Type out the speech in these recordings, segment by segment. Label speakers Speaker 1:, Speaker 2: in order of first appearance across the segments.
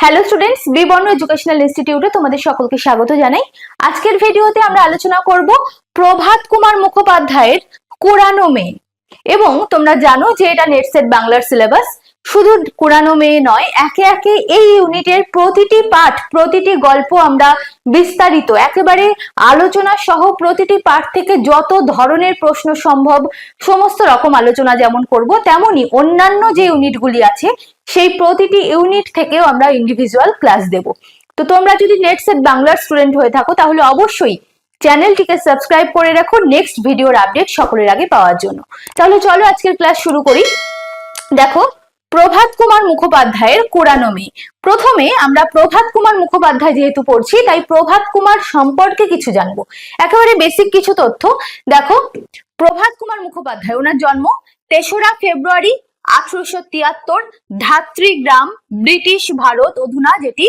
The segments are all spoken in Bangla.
Speaker 1: হ্যালো স্টুডেন্টস, বিবর্ণ এডুকেশনাল ইনস্টিটিউটে তোমাদের সকলকে স্বাগত জানাই। আজকের ভিডিওতে আমরা আলোচনা করব প্রভাত কুমার মুখোপাধ্যায়ের কুরানো মেয়ে। এবং তোমরা জানো যে এটা নেট সেট বাংলার সিলেবাস। শুধু কুরানো মেয়ে নয়, একে একে এই ইউনিটের প্রতিটি পাঠ, প্রতিটি গল্প আমরা বিস্তারিত একেবারে আলোচনা সহ প্রতিটি পাঠ থেকে যত ধরনের প্রশ্ন সম্ভব সমস্ত রকম আলোচনা যেমন করব, তেমনি অন্যান্য যে ইউনিটগুলি আছে সেই প্রতিটি ইউনিট থেকেও আমরা ইন্ডিভিজুয়াল ক্লাস দেব। তো তোমরা যদি নেট সেট বাংলার স্টুডেন্ট হয়ে থাকো তাহলে অবশ্যই চ্যানেলটিকে সাবস্ক্রাইব করে রাখো নেক্সট ভিডিওর আপডেট সকলের আগে পাওয়ার জন্য। তাহলে চলো আজকের ক্লাস শুরু করি। দেখো, প্রভাত কুমার মুখোপাধ্যায়ের কুরানো মেয়ে। প্রথমে আমরা প্রভাত কুমার মুখোপাধ্যায় যেহেতু পড়ছি, তাই প্রভাত কুমার সম্পর্কে কিছু জানবো, একেবারে বেসিক কিছু তথ্য। দেখো, প্রভাত কুমার মুখোপাধ্যায়, ওনার জন্ম 3রা ফেব্রুয়ারি 1873, ধাত্রী গ্রাম, ব্রিটিশ ভারত, অধুনা যেটি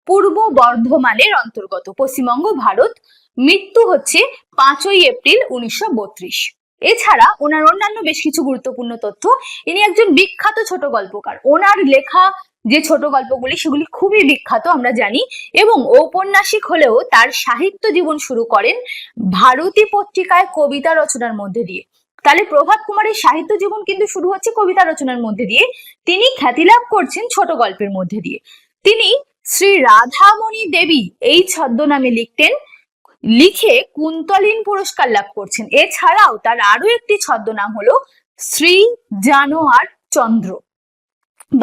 Speaker 1: পূর্ব বর্ধমানের অন্তর্গত, পশ্চিমবঙ্গ, ভারত। মৃত্যু হচ্ছে 5ই এপ্রিল 1932। এছাড়া ওনার অন্যান্য বেশ কিছু গুরুত্বপূর্ণ তথ্য। ইনি একজন বিখ্যাত ছোট গল্পকার। ওনার লেখা যে ছোট গল্পগুলি সেগুলি খুবই বিখ্যাত আমরা জানি, এবং ঔপন্যাসিক হলেও তার সাহিত্য জীবন শুরু করেন ভারতী পত্রিকায় কবিতা রচনার মধ্যে দিয়ে। তাহলে প্রভাত কুমারের সাহিত্য জীবন কিন্তু শুরু হচ্ছে কবিতা রচনার মধ্যে দিয়ে। তিনি খ্যাতি লাভ করছেন ছোট গল্পের মধ্যে দিয়ে। তিনি শ্রী রাধামণি দেবী এই ছদ্মনামে লিখতেন, লিখে কুন্তলীন পুরস্কার লাভ করছেন। এছাড়াও তার আরো একটি ছদ্মনাম হলো শ্রী জানোয়ার চন্দ্র।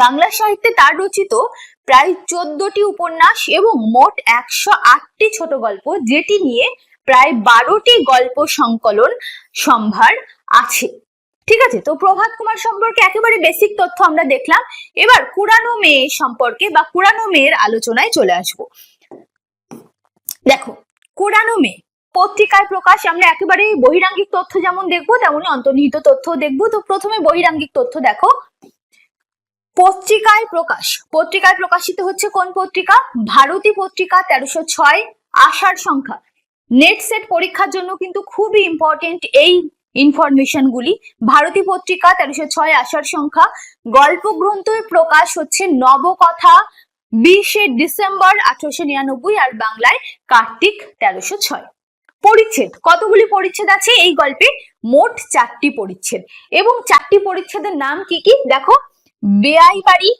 Speaker 1: বাংলা সাহিত্যে তার রচিত প্রায় 14টি উপন্যাস এবং মোট 108টি ছোট গল্প, যেটি নিয়ে প্রায় 12টি গল্প সংকলন সম্ভার আছে। ঠিক আছে, তো প্রভাত কুমার সম্পর্কে একেবারে বেসিক তথ্য আমরা দেখলাম। এবার কুরানো মেয়ে সম্পর্কে বা কুরানো মেয়ের আলোচনায় চলে আসবো। দেখো, কুরানো মেয়ে পত্রিকায় প্রকাশ। আমরা একেবারে বহিরাঙ্গিক তথ্য যেমন দেখবো তেমনি অন্তর্নিহিত তথ্য দেখবো। তো প্রথমে বহিরাঙ্গিক তথ্য দেখো, পত্রিকায় প্রকাশ। পত্রিকায় প্রকাশিত হচ্ছে কোন পত্রিকা? ভারতী পত্রিকা, 1306, আষাঢ় সংখ্যা। নেট সেট পরীক্ষার জন্য কিন্তু খুবই ইম্পর্টেন্ট এই ইনফরমেশন গুলি। ভারতী পত্রিকা, 1306, আষাঢ় সংখ্যা। গল্প গ্রন্থের প্রকাশ হচ্ছে নবকথা, 20শে ডিসেম্বর 1899, আর বাংলায় কার্তিক, 1306। পরিচ্ছেদ, কতগুলি পরিচ্ছেদ আছে এই গল্পে? মোট 4টি পরিচ্ছেদ। এবং 4টি পরিচ্ছেদের নাম কি কি দেখো, বেয়াই বাড়ি,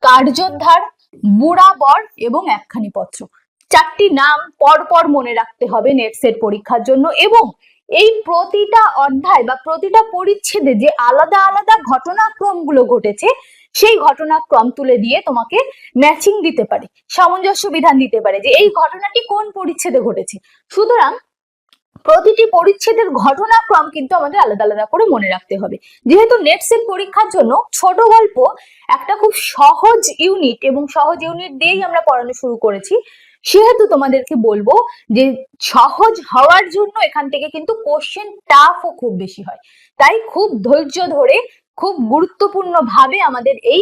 Speaker 1: কার্যোদ্ধার, বুড়া বর এবং একখানি পত্র। 4টি নাম পরপর মনে রাখতে হবে নেট সেট পরীক্ষার জন্য। এবং এই প্রতিটা অধ্যায় বা প্রতিটা পরিচ্ছেদে যে আলাদা আলাদা ঘটনাক্রমগুলো ঘটেছে সেই ঘটনাক্রম তুলে দিয়ে তোমাকে ম্যাচিং দিতে পারে, সামঞ্জস্য বিধান দিতে পারে যে এই ঘটনাটি কোন পরিচ্ছেদে ঘটেছে। সুতরাং প্রতিটি পরিচ্ছেদের ঘটনাক্রম কিন্তু আমাদের আলাদা আলাদা করে মনে রাখতে হবে। যেহেতু নেট সেট পরীক্ষার জন্য ছোট গল্প একটা খুব সহজ ইউনিট এবং সহজ ইউনিট দিয়েই আমরা পড়ানো শুরু করেছি, সেহেতু তোমাদেরকে বলবো যে সহজ হওয়ার জন্য এখান থেকে কিন্তু কোশ্চেন টাফও খুব বেশি হয়। তাই খুব ধৈর্য ধরে খুব গুরুত্বপূর্ণ ভাবে আমাদের এই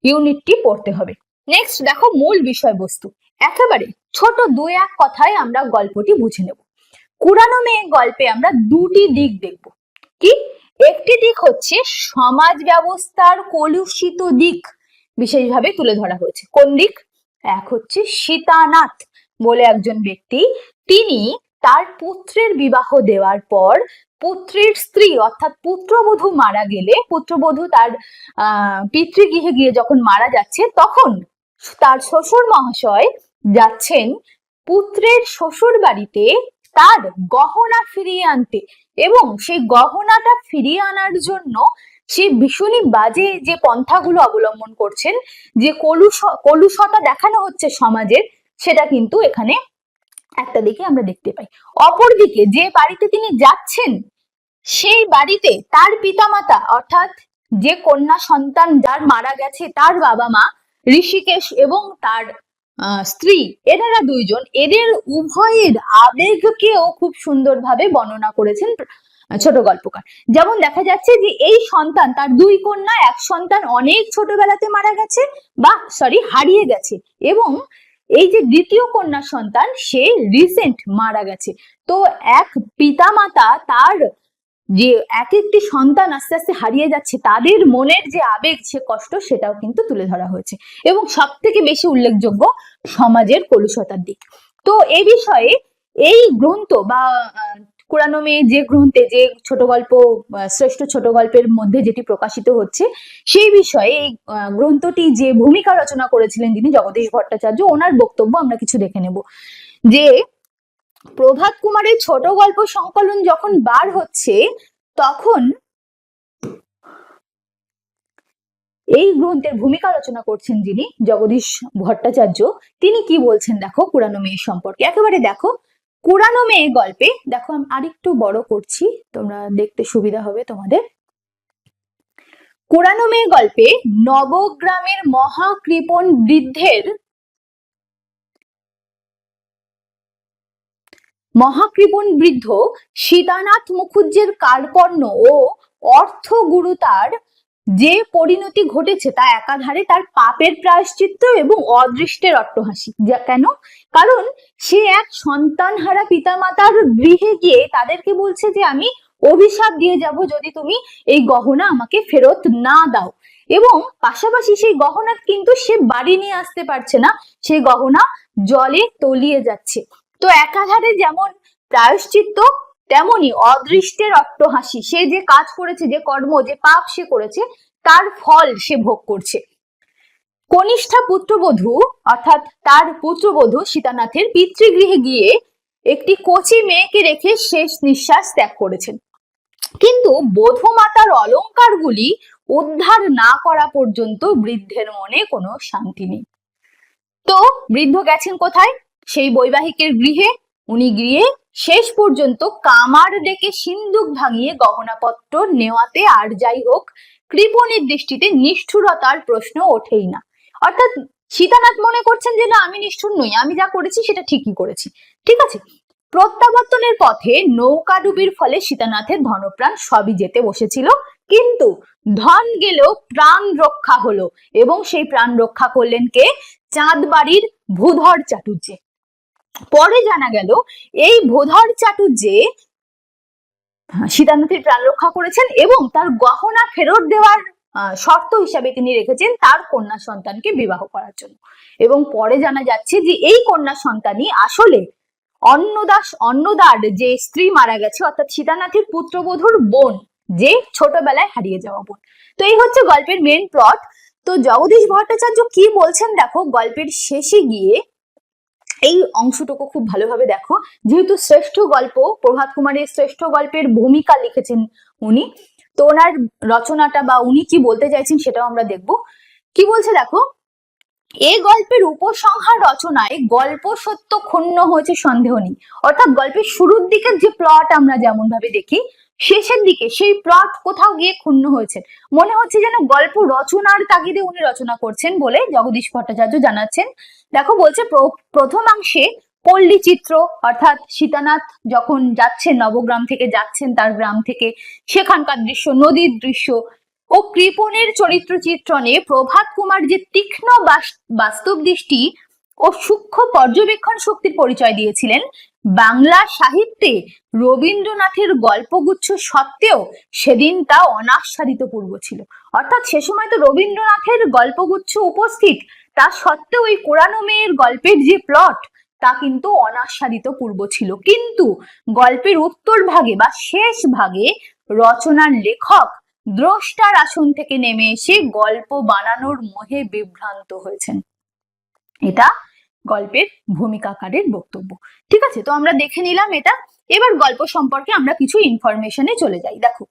Speaker 1: ইউনিটটি পড়তে হবে। নেক্সট দেখো, মূল বিষয়বস্তু। একেবারে ছোট 2-1 কথায় আমরা গল্পটি বুঝে নেব। কুরানো মেয়ে গল্পে আমরা 2টি দিক দেখব। কি? একটি দিক হচ্ছে সমাজ ব্যবস্থার কলুষিত দিক বিশেষভাবে তুলে ধরা হয়েছে। কোন দিক? এক হচ্ছে সীতানাথ বলে একজন ব্যক্তি, তিনি তার পুত্রের বিবাহ দেওয়ার পর পুত্রের স্ত্রী অর্থাৎ পুত্রবধূ মারা গেলে, পুত্রবধূ তার পিতৃগৃহে গিয়ে যখন মারা যাচ্ছে, তখন তার শ্বশুর মহাশয় যাচ্ছেন পুত্রের শ্বশুর বাড়িতে তার গহনা ফিরিয়ে আনতে, এবং সেই গহনাটা ফিরিয়ে আনার জন্য সে ভীষণই বাজে যে পন্থাগুলো অবলম্বন করছেন, যে কলুষতা দেখানো হচ্ছে সমাজের, সেটা কিন্তু এখানে একটা দিকে আমরা দেখতে পাই। অপরদিকে যে বাড়িতে তিনি যাচ্ছেন সেই বাড়িতে তার পিতামাতা অর্থাৎ যে কন্যা সন্তান যার মারা গেছে তার বাবা মা ঋষিকেশ এবং তার স্ত্রী, এনারা দুইজন, এদের উভয়ের আবেগকেও খুব সুন্দরভাবে বর্ণনা করেছেন ছোট গল্পকার। যেমন দেখা যাচ্ছে যে এই সন্তান, তার 2 কন্যা, এক সন্তান অনেক ছোটবেলাতে মারা গেছে বা হারিয়ে গেছে, এবং এই যে দ্বিতীয় কন্যা সন্তান সে রিসেন্ট মারা গেছে। তো এক পিতামাতা তার যে এক একটি সন্তান আস্তে আস্তে হারিয়ে যাচ্ছে, তাদের মনের যে আবেগ, যে কষ্ট, সেটাও কিন্তু তুলে ধরা হয়েছে। এবং সব থেকে বেশি উল্লেখযোগ্য সমাজের কলুষতার দিক। তো এই বিষয়ে এই গ্রন্থ বা কুরআন ও মেয়ে যে গ্রন্থে যে ছোট গল্প, শ্রেষ্ঠ ছোট গল্পের মধ্যে যেটি প্রকাশিত হচ্ছে, সেই বিষয়ে এই গ্রন্থটি যে ভূমিকা রচনা করেছিলেন যিনি, জগদীশ ভট্টাচার্য, ওনার বক্তব্য আমরা কিছু দেখে নেব। যে প্রভাত কুমারের ছোট গল্প সংকলন যখন বার হচ্ছে, তখন এই গ্রন্থের ভূমিকা রচনা করছেন যিনি, জগদীশ ভট্টাচার্য, তিনি কি বলছেন দেখো কুরআন ও মেয়ে সম্পর্কে। একেবারে দেখো, কুরআন ও মেয়ে গল্পে, দেখো আমি আরেকটু বড় করছি, তোমরা দেখতে সুবিধা হবে তোমাদের। কুরআন ও মেয়ে গল্পে নবগ্রামের মহাকৃপণ বৃদ্ধ সীতানাথ মুখুজ্জের কার্পণ্য ও অর্থ গুরুতার যে পরিণতি ঘটেছে, তা একাধারে তার পাপের প্রায়শ্চিত্ত এবং অদৃষ্টের অট্টহাসি। কেন? কারণ সে এক সন্তানহারা পিতামাতার গৃহে গিয়ে তাদেরকে বলছে যে আমি অভিশাপ দিয়ে যাব যদি তুমি এই গহনা আমাকে ফেরত না দাও, এবং পাশাপাশি সেই গহনা কিন্তু সে বাড়ি নিয়ে আসতে পারছে না, সেই গহনা জলে তলিয়ে যাচ্ছে। তো একাধারে যেমন প্রায়শ্চিত্ত, তেমনি অদৃষ্টের অট্টহাসি, সে যে কাজ করেছে, যে কর্ম, যে পাপ সে করেছে, তার ফল সে ভোগ করছে। কনিষ্ঠা পুত্রবধূ অর্থাৎ তার পুত্রবধূ সীতানাথের পিতৃগৃহে গিয়ে একটি কচি মেয়েকে রেখে শেষ নিঃশ্বাস ত্যাগ করেছেন, কিন্তু বধূ মাতার অলংকারগুলি উদ্ধার না করা পর্যন্ত বৃদ্ধের মনে কোনো শান্তি নেই। তো বৃদ্ধ গেছেন কোথায়? সেই বৈবাহিকের গৃহে। উনি গিয়ে শেষ পর্যন্ত কামার ডেকে সিন্দুক ভাঙিয়ে গহনাপত্র নেওয়াতে আর যাই হোক, কৃপণের দৃষ্টিতে নিষ্ঠুরতার প্রশ্ন ওঠেই না। অর্থাৎ সীতানাথ মনে করছেন যে না, আমি নিষ্ঠুর নই, আমি যা করেছি সেটা ঠিকই করেছি। ঠিক আছে, প্রত্যাবর্তনের পথে নৌকাডুবির ফলে সীতানাথের ধনপ্রাণ সবই যেতে বসেছিল, কিন্তু ধন গেলেও প্রাণ রক্ষা হলো, এবং সেই প্রাণ রক্ষা করলেন কে? চাঁদবাড়ির ভূধর চাটুর্যে। পরে জানা গেল এই ভূধর চাটুর্যে সীতানাথের প্রাণ রক্ষা করেছেন, এবং তার গহনা ফেরত দেওয়ার শর্ত হিসাবে তিনি রেখেছেন তার কন্যা সন্তানকে বিবাহ করার জন্য। এবং পরে জানা যাচ্ছে যে এই কন্যা সন্তানই আসলে অন্নদার যে স্ত্রী মারা গেছে, অর্থাৎ সীতানাথের পুত্রবধূর বোন, যে ছোটবেলায় হারিয়ে যাওয়া বোন। তো এই হচ্ছে গল্পের মেন প্লট। তো জগদীশ ভট্টাচার্য কি বলছেন দেখো গল্পের শেষে গিয়ে, এই অংশটুকু খুব ভালোভাবে দেখো, যেহেতু শ্রেষ্ঠ গল্প, প্রভাত কুমারের শ্রেষ্ঠ গল্পের ভূমিকা লিখেছেন উনি, তো ওনার রচনাটা বা উনি কি বলতে চাইছেন সেটাও আমরা দেখব। কি বলছে দেখো, এই গল্পের উপসংহার রচনায় গল্প সত্য ক্ষুণ্ণ হয়েছে সন্দেহ নেই। অর্থাৎ গল্পের শুরুর দিকের যে প্লট আমরা যেমন ভাবে দেখি, শেষের দিকে সেই প্লট কোথাও গিয়ে ক্ষুণ্ণ হয়েছে। মনে হচ্ছে যেন গল্প রচনার তাগিদে উনি রচনা করছেন বলে জগদীশ ভট্টাচার্য জানাচ্ছেন। দেখো বলছে, প্রথমাংশে পল্লী চিত্র, অর্থাৎ সীতানাথ যখন যাচ্ছেন, নবগ্রাম থেকে যাচ্ছেন তার গ্রাম থেকে, সেখানকার দৃশ্য, নদীর দৃশ্য ও কৃপণের চরিত্র চিত্রণে প্রভাত কুমার যে তীক্ষ্ণ বাস্তব দৃষ্টি ও সূক্ষ্ম পর্যবেক্ষণ শক্তির পরিচয় দিয়েছিলেন, বাংলা সাহিত্যে রবীন্দ্রনাথের গল্পগুচ্ছ সত্ত্বেও সেদিন তা অনাস্বাদিত পূর্ব ছিল। অর্থাৎ সে সময় তো রবীন্দ্রনাথের গল্পগুচ্ছ উপস্থিত, তা সত্ত্বেও এই কুরআন ও মেয়ের গল্পের যে প্লট, তা কিন্তু অনাস্বাদিত পূর্ব ছিল। কিন্তু গল্পের উত্তর ভাগে বা শেষ ভাগে রচনার লেখক দ্রষ্টার আসন থেকে নেমে এসে গল্প বানানোর মোহে বিভ্রান্ত হয়েছেন। এটা গল্পের ভূমিকাকারের বক্তব্য। ঠিক আছে, তো আমরা দেখে নিলাম এটা। এবার গল্প সম্পর্কে আমরা কিছু ইনফরমেশনে চলে যাই। দেখো,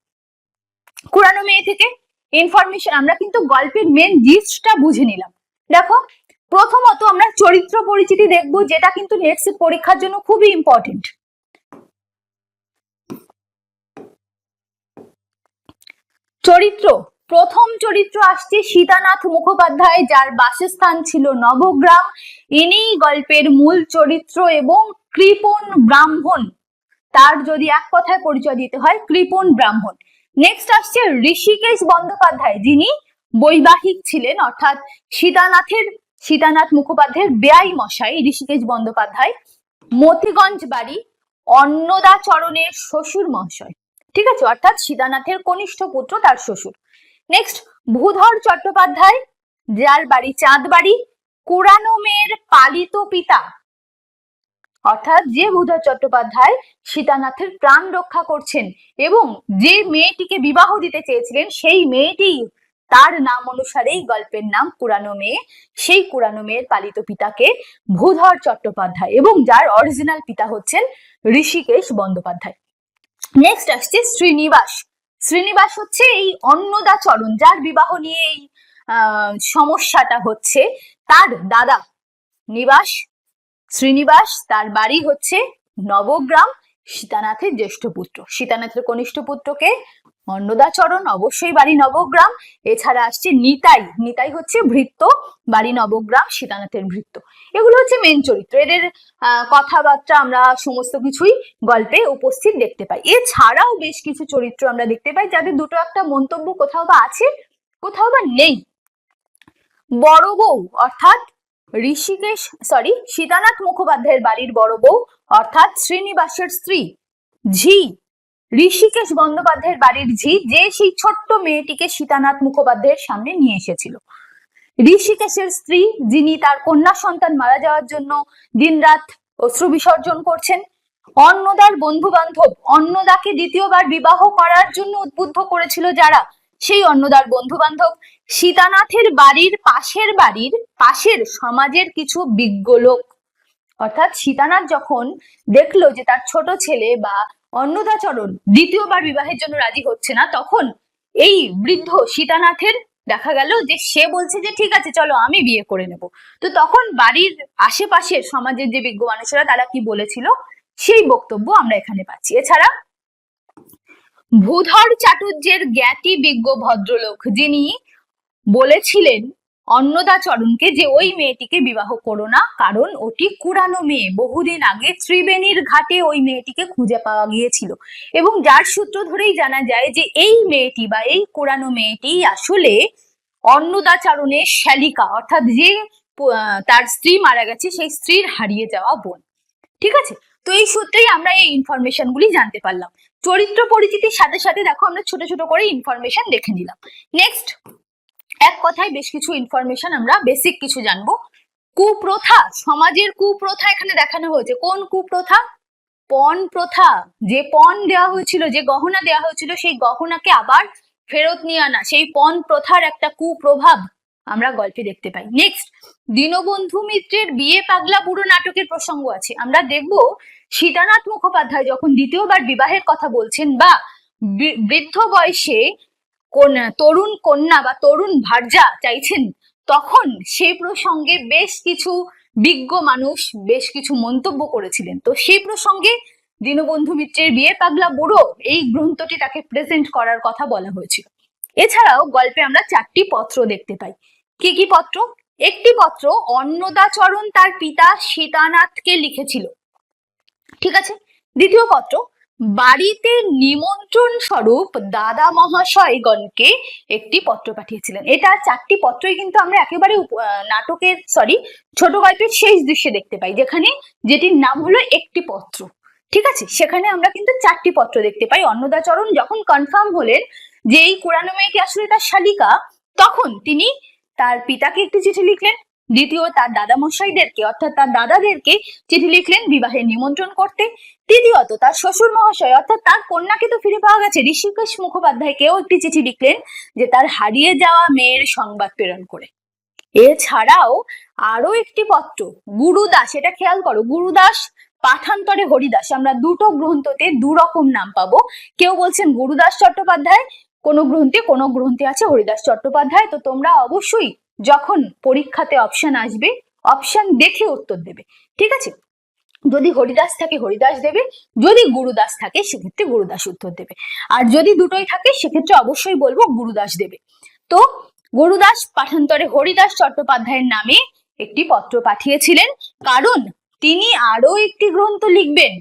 Speaker 1: কুরআন ও মেয়ে থেকে ইনফরমেশন, আমরা কিন্তু গল্পের মেন জিস্টটা বুঝে নিলাম। দেখো, প্রথমত আমরা চরিত্র পরিচিতি দেখব, যেটা কিন্তু নেক্সট পরীক্ষার জন্য খুবই ইম্পর্টেন্ট। চরিত্র, প্রথম চরিত্র আসছে সীতানাথ মুখোপাধ্যায়, যার বাসস্থান ছিল নবগ্রাম। ইনি গল্পের মূল চরিত্র এবং কৃপণ ব্রাহ্মণ, তার যদি এক কথায় পরিচয় দিতে হয়, কৃপণ ব্রাহ্মণ। নেক্সট আসছে ঋষিকেশ বন্দ্যোপাধ্যায়, যিনি বৈবাহিক ছিলেন, অর্থাৎ সীতানাথ মুখোপাধ্যায়ের বেয়াই মশাই ঋষিকেশ বন্দ্যোপাধ্যায়, মতিগঞ্জ বাড়ি, অন্নদাচরণের শ্বশুর মহাশয়। ঠিক আছে, অর্থাৎ সীতানাথের কনিষ্ঠ পুত্র, তার শ্বশুর। নেক্সট, ভূধর চট্টোপাধ্যায়, যার বাড়ি চাঁদবাড়ি, কুরানো মেয়ের পালিত পিতা, অর্থাৎ যে ভূধর চট্টোপাধ্যায় সীতানাথের প্রাণ রক্ষা করছেন এবং যে মেয়েটিকে বিবাহ দিতে চেয়েছিলেন সেই মেয়েটি, তার নাম অনুসারেই গল্পের নাম কুরানো মেয়ে, সেই কুরানো মেয়ের পালিত পিতাকে ভূধর চট্টোপাধ্যায়, এবং যার অরিজিনাল পিতা হচ্ছেন ঋষিকেশ বন্দ্যোপাধ্যায়। নেক্সট আসছে শ্রীনিবাস। শ্রীনিবাস হচ্ছে এই অন্নদাচরণ, যার বিবাহ নিয়ে এই সমস্যাটা হচ্ছে, তার দাদা নিবাস, শ্রীনিবাস, তার বাড়ি হচ্ছে নবগ্রাম, সীতানাথের জ্যেষ্ঠ পুত্র। সীতানাথের কনিষ্ঠ পুত্রকে অন্নদাচরণ, অবশ্যই বাড়ি নবগ্রাম। এছাড়া আসছে নিতাই, নিতাই হচ্ছে ভৃত্য, বাড়ি নবগ্রাম, সীতানাথের ভৃত্য। এগুলো হচ্ছে মেন চরিত্র, এদের কথাবার্তা আমরা সমস্ত কিছুই গল্পে উপস্থিত দেখতে পাই। এছাড়াও বেশ কিছু চরিত্র আমরা দেখতে পাই যাদের দুটো একটা মন্তব্য কোথাও বা আছে, কোথাও বা নেই। বড় বউ অর্থাৎ সীতানাথ মুখোপাধ্যায়ের বাড়ির বড় বউ অর্থাৎ শ্রীনিবাসের স্ত্রী ঝি, ঋষিকেশ বন্দ্যোপাধ্যায়ের বাড়ির ঝি, যে সেই ছোট্ট মেয়েটিকে সীতানাথ মুখোপাধ্যায়ের সামনে নিয়ে এসেছিল। ঋষিকেশের স্ত্রী, যিনি তার কন্যা সন্তান মারা যাওয়ার জন্য দিনরাত অশ্রু বিসর্জন করছেন। অন্নদার বন্ধু বান্ধব, অন্নদাকে দ্বিতীয়বার বিবাহ করার জন্য উদ্বুদ্ধ করেছিল যারা, সেই অন্নদার বন্ধু বান্ধব। সীতানাথের বাড়ির পাশের সমাজের কিছু বিজ্ঞ লোক, অর্থাৎ সীতানাথ যখন দেখলো যে তার ছোট ছেলে বা অন্নদাচরণ দ্বিতীয়বার বিবাহের জন্য রাজি হচ্ছে না, তখন এই বৃদ্ধ সীতানাথের দেখা গেল যে সে বলছে যে ঠিক আছে চলো আমি বিয়ে করে নেব। তো তখন বাড়ির আশেপাশের সমাজের যে বিজ্ঞ মানুষেরা তারা কি বলেছিল সেই বক্তব্য আমরা এখানে পাচ্ছি। এছাড়া ভূধর চাটুর্যের জ্ঞাতি বিজ্ঞ ভদ্রলোক, যিনি বলেছিলেন অন্নদাচরণকে যে ওই মেয়েটিকে বিবাহ করো না, কারণ ওটি কুরানো মেয়ে, বহুদিন আগে ত্রিবেণীর ঘাটে ওই মেয়েটিকে খুঁজে পাওয়া গিয়েছিল, এবং যার সূত্র ধরেই জানা যায় যে এই মেয়েটি বা এই কুরানো মেয়েটি আসলে অন্নদাচরণের শালিকা, অর্থাৎ যে তার স্ত্রী মারা গেছে সেই স্ত্রীর হারিয়ে যাওয়া বোন। ঠিক আছে, তো এই সূত্রেই আমরা এই ইনফরমেশন গুলি জানতে পারলাম। চরিত্র পরিচিতির সাথে সাথে দেখো আমরা ছোট ছোট করে ইনফরমেশন দেখে নিলাম। নেক্সট, এক কথায় বেশ কিছু ইনফরমেশন আমরা বেসিক কিছু জানবো। কুপ্রথা, সমাজের কুপ্রথা এখানে দেখানো হয়েছে। কোন কুপ্রথা? পণ প্রথা। যে পণ দেওয়া হয়েছিল, যে গহনা দেওয়া হয়েছিল, সেই গহনাকে আবার ফেরত নিয়ে আনা, সেই পণ প্রথার একটা কুপ্রভাব আমরা গল্পে দেখতে পাই। নেক্সট, দীনবন্ধু মিত্রের বিয়ে পাগলা বুড়ো নাটকের প্রসঙ্গ আছে। আমরা দেখব সীতানাথ মুখোপাধ্যায় যখন দ্বিতীয়বার বিবাহের কথা বলছেন বা বৃদ্ধ বয়সে তরুণ কন্যা বা তরুণ ভার্যা চাইছেন, তখন সেই প্রসঙ্গে বেশ কিছু বিজ্ঞ মানুষ বেশ কিছু মন্তব্য করেছিলেন। তো সেই প্রসঙ্গে দীনবন্ধু মিত্রের বিয়ে পাগলা বুড়ো এই গ্রন্থটি তাকে প্রেজেন্ট করার কথা বলা হয়েছিল। এছাড়াও গল্পে আমরা 4টি পত্র দেখতে পাই। কি কি পত্র? একটি পত্র অন্নদাচরণ তার পিতা সীতানাথকে লিখেছিল, ঠিক আছে। দ্বিতীয় পত্র বাড়িতে নিমন্ত্রণ স্বরূপ দাদা মহাশয়গণকে একটি পত্র পাঠিয়েছিলেন। এটা 4টি পত্রই কিন্তু আমরা একেবারে নাটকের ছোট গল্পের শেষ দৃশ্যে দেখতে পাই, যেটির নাম হলো একটি পত্র। ঠিক আছে, সেখানে আমরা কিন্তু 4টি পত্র দেখতে পাই। অন্নদাচরণ যখন কনফার্ম হলেন যে এই কুরানো মেয়েটি আসলে তার শালিকা, তখন তিনি তার পিতাকে একটি চিঠি লিখলেন, দ্বিতীয় তার দাদা মশাইদেরকে অর্থাৎ তার দাদাদেরকে চিঠি লিখলেন বিবাহের নিমন্ত্রণ করতে, তৃতীয়ত তার শ্বশুর মহাশয় অর্থাৎ তার কন্যাকে তো ফিরে পাওয়া গেছে, ঋষিকেশ মুখোপাধ্যায়কেও একটি চিঠি লিখলেন যে তার হারিয়ে যাওয়া মেয়ের সংবাদ প্রেরণ করে। এছাড়াও আরো একটি পত্র গুরুদাস, এটা খেয়াল করো, গুরুদাস পাঠান্তরে হরিদাস, আমরা দুটো গ্রন্থতে দুরকম নাম পাবো। কেউ বলছেন গুরুদাস চট্টোপাধ্যায়, কোন গ্রন্থে আছে হরিদাস চট্টোপাধ্যায়। তো তোমরা অবশ্যই যখন পরীক্ষাতে অপশন আসবে অপশন দেখে উত্তর দেবে, ঠিক আছে। যদি হরিদাস থাকে হরিদাস দেবে, যদি গুরুদাস থাকে সেক্ষেত্রে গুরুদাস উত্তর দেবে, আর যদি দুটোই থাকে সেক্ষেত্রে অবশ্যই বলবো গুরুদাস দেবে। তো গুরুদাস পাঠান্তরে হরিদাস চট্টোপাধ্যায়ের নামে একটি পত্র পাঠিয়েছিলেন, কারণ তিনি আরো একটি গ্রন্থ লিখবেন,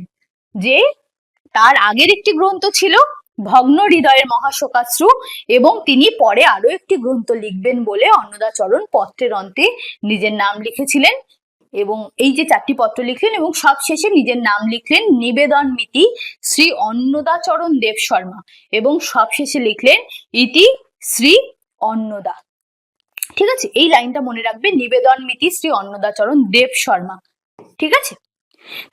Speaker 1: যে তার আগের একটি গ্রন্থ ছিল ভগ্ন হৃদয়ের মহাশোকাশ্রু, এবং তিনি পরে আরো একটি গ্রন্থ লিখবেন বলে অন্নদাচরণ পত্রের অন্তে নিজের নাম লিখেছিলেন। এবং এই যে 4টি পত্র লিখলেন এবং সব শেষে নিজের নাম লিখলেন নিবেদন মিতি শ্রী অন্নদাচরণ দেব শর্মা এবং সব শেষে লিখলেন ইতি শ্রী অন্নদা। ঠিক আছে, এই লাইনটা মনে রাখবে, নিবেদন মিতি শ্রী অন্নদাচরণ দেব শর্মা। ঠিক আছে,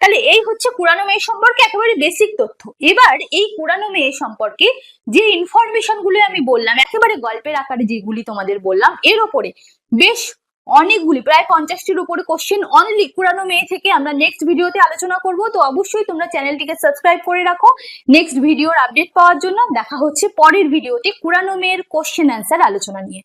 Speaker 1: তাহলে এই হচ্ছে পুরানো মেয়ে সম্পর্কে একেবারে বেসিক তথ্য। এবার এই পুরানো মেয়ে সম্পর্কে যে ইনফরমেশন গুলো আমি বললাম, একেবারে গল্পের আকারে যেগুলি তোমাদের বললাম, এর ওপরে বেশ অনেকগুলি, প্রায় 50টির উপরে কোশ্চেন অনলি পুরানো মেয়ে থেকে আমরা নেক্সট ভিডিওতে আলোচনা করব। তো অবশ্যই তোমরা চ্যানেলটিকে সাবস্ক্রাইব করে রাখো নেক্সট ভিডিওর আপডেট পাওয়ার জন্য। দেখা হচ্ছে পরের ভিডিওতে পুরানো মেয়ের কোশ্চেন অ্যান্সার আলোচনা নিয়ে।